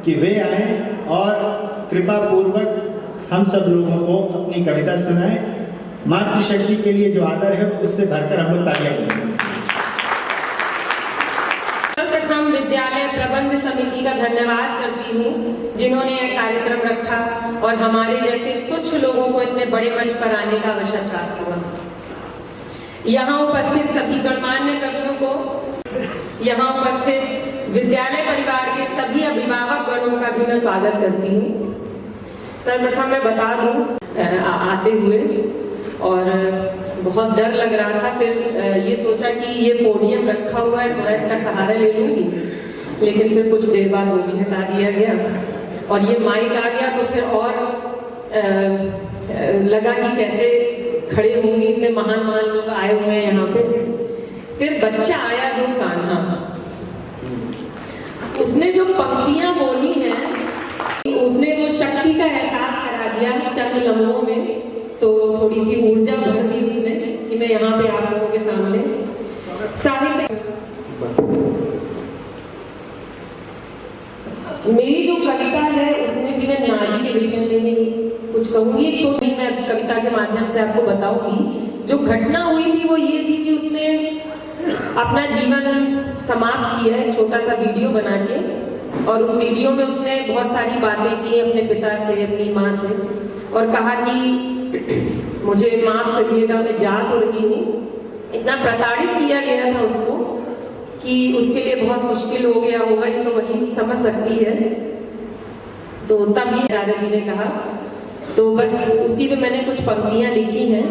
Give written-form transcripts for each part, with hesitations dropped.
कि वे आए और कृपा पूर्वक हम सब लोगों को अपनी कविता सुनाएं। मातृशक्ति के लिए जो आदर है उससे भरकर हम लोग तालियां बजाएं। सर्वप्रथम विद्यालय प्रबंध समिति का धन्यवाद करती हूँ, जिन्होंने यह कार्यक्रम रखा और हमारे जैसे तुच्छ लोगों को इतने बड़े मंच पर आने का अवसर प्राप्त हुआ। यहाँ उपस्थित सभी गणमान्य कवियों को, यहाँ उपस्थित विद्यालय परिवार के सभी अभिभावक गणों का भी मैं स्वागत करती हूँ। सर्वप्रथम मैं बता दूँ आते हुए, और बहुत डर लग रहा था, फिर ये सोचा कि ये पोडियम रखा हुआ है, थोड़ा इसका सहारा ले लूँगी, लेकिन फिर कुछ देर बाद वो भी हटा दिया गया और ये माइक आ गया, तो फिर और लगा कि कैसे खड़े होंगे, इतने महान महान लोग आए हुए हैं यहाँ पे। फिर बच्चा आया जो कान्हा, उसने जो पंक्तियां बोली हैं, उसने वो शक्ति का एहसास करा दिया चंद लम्हों में, तो थोड़ी सी ऊर्जा भर दी उसने कि मैं यहाँ पे आप लोगों के सामने साहित्य। मेरी जो कविता है उसमें भी मैं नारी के विषय में ही कुछ कहूंगी। एक छोटी मैं कविता के माध्यम से आपको बताऊंगी। जो घटना हुई थी वो ये थी कि उसने अपना जीवन समाप्त किया है, छोटा सा वीडियो बना के, और उस वीडियो में उसने बहुत सारी बातें की अपने पिता से, अपनी माँ से, और कहा कि मुझे माफ करिएगा, मैं जा तो रही हूँ। इतना प्रताड़ित किया गया था उसको कि उसके लिए बहुत मुश्किल हो गया होगा, ये तो वही समझ सकती है। तो तभी राजा जी ने कहा, तो बस उसी में मैंने कुछ पंक्तियां लिखी हैं।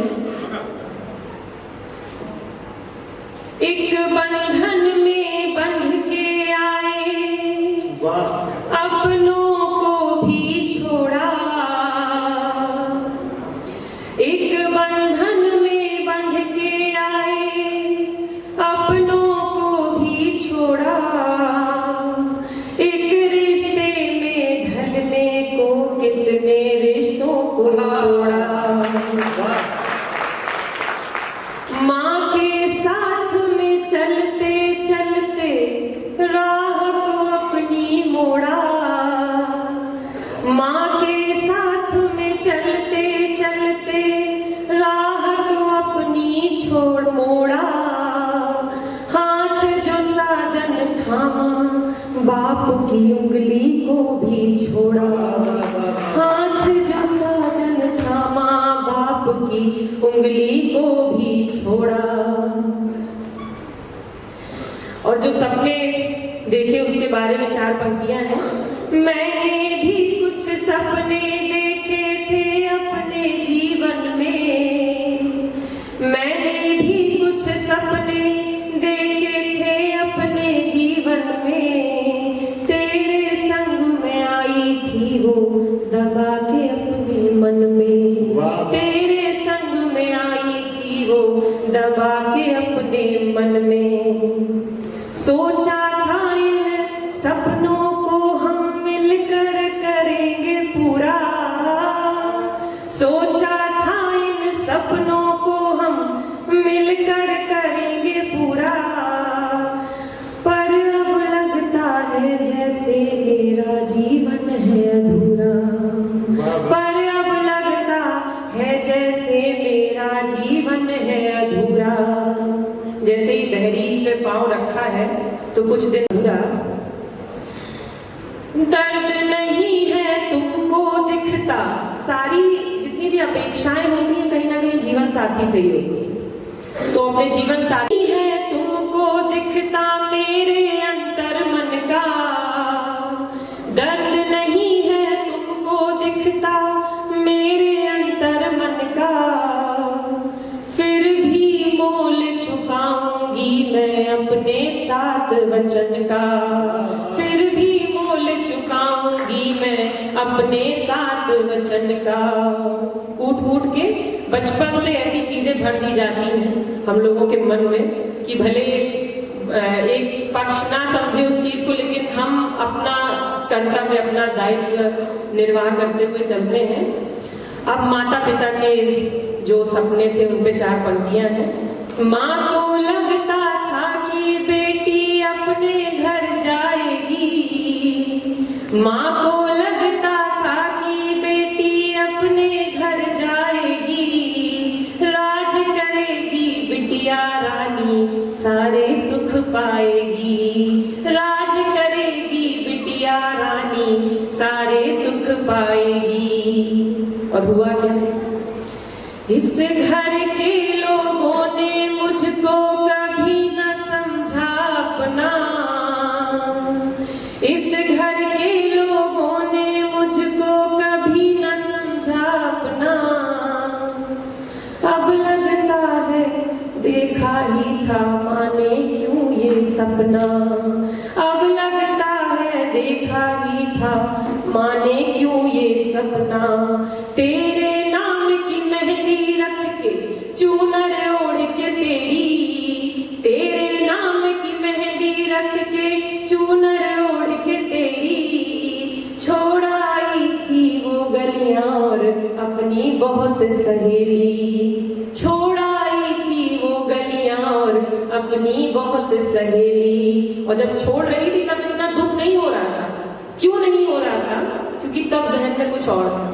एक बंधन में बंध के आए, अपनों को भी छोड़ा। एक बंधन में बंध के आए, अपनों को भी छोड़ा। एक रिश्ते में ढलने को कितने रिश्तों को तोड़ा। माँ के साथ में चलते चलते राह को अपनी मोड़ा। माँ के साथ में चलते चलते राह को अपनी छोड़ मोड़ा। हाथ जो साजन थामा, बाप की उंगली को भी छोड़ा। हाथ जो साजन थामा, बाप की उंगली को भी छोड़ा। और जो सपने देखे उसके बारे में 4 पंक्तियां हैं। मैंने भी कुछ सपने देखे थे अपने जीवन में। मैंने भी कुछ सपने देखे थे अपने जीवन में। तेरे संग में आई थी वो दबा के अपने मन में। तेरे संग में आई थी वो दबा के अपने मन में। सोचा था इन सपनों को हम मिलकर करेंगे पूरा। सोचा था इन सपनों को हम मिलकर करेंगे पूरा। पर अब लगता है जैसे मेरा जीवन है अधूरा। पर अब लगता है जैसे मेरा जीवन है अधूरा। जैसे ही दहलीज पे पांव रखा है तो कुछ दिन पूरा। दर्द नहीं है तुमको दिखता। सारी जितनी भी अपेक्षाएं होती हैं कहीं ना कहीं जीवन साथी से ही होती है। तो अपने जीवन साथी है तुमको दिखता मेरे अंतर मन का। दर्द नहीं है तुमको दिखता मेरे अंतर मन का। फिर भी मोल चुकाऊंगी मैं अपने साथ वचन का। फिर भी मोल चुकाऊंगी मैं अपने साथ वचन का। कूट कूट के बचपन से ऐसी चीजें भर दी जाती हैं हम लोगों के मन में कि भले एक पक्ष ना समझे उस चीज को, लेकिन हम अपना कर्तव्य, अपना दायित्व निर्वाह करते हुए चलते हैं। अब माता पिता के जो सपने थे उन पे 4 पंक्तियां हैं। माँ को लगता था कि बेटी अपने घर जाएगी। माँ को लगता था कि बेटी अपने घर जाएगी, राज करेगी बिटिया रानी सारे सुख पाएगी, राज करेगी बिटिया रानी सारे सुख पाएगी। और हुआ क्या? इस घर के लोगों ने मुझको कभी न समझा अपना, इस घर के लोगों ने मुझको कभी न समझा अपना। अब लगता है देखा ही था माँ ने क्यों ये सपना, अब लगता है देखा ही था माँ ने क्यों ये सपना। तेरे नाम की मेहंदी रख के चूनर ओढ़ के तेरी, तेरे नाम की मेहंदी रख के चूनर ओढ़ के तेरी, छोड़ आई थी वो गलियां और अपनी बहुत सहेली, छोड़ आई थी वो गलियां और अपनी बहुत सहेली। और जब छोड़ रही थी तब इतना दुख नहीं हो रहा था। क्यों नहीं हो रहा था? क्योंकि तब जहन में कुछ और था।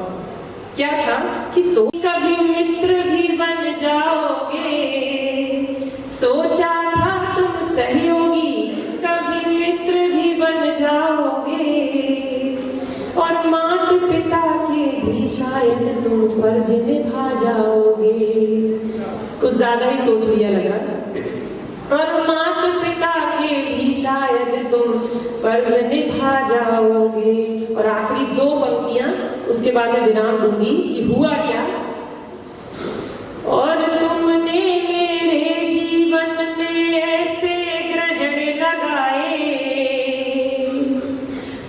क्या था कि कभी मित्र भी बन जाओगे, सोचा था तुम सहयोगी कभी मित्र भी बन जाओगे, और माता पिता के भी शायद तुम फर्ज निभा जाओगे। कुछ ज्यादा ही सोच लिया लग रहा। और माता पिता के भी शायद तुम फर्ज निभा जाओगे। और आखिरी दो पंक्तियां, उसके बाद मैं विराम दूंगी कि हुआ क्या। और तुमने मेरे जीवन में ऐसे ग्रहण लगाए,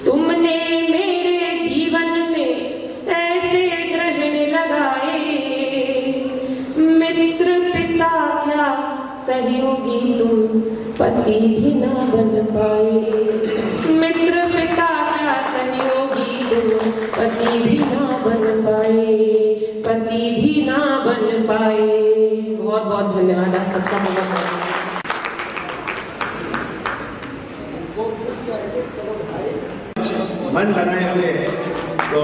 तुमने मेरे जीवन में ऐसे ग्रहण लगाए, मित्र पिता क्या सहयोगी तुम पति भी ना बन पाए, मित्र पिता क्या सहयोगी तुम पति भी ना बन पाए, पति भी ना बन पाए। बहुत बहुत धन्यवाद आप सबका। मन बनाए हुए हैं तो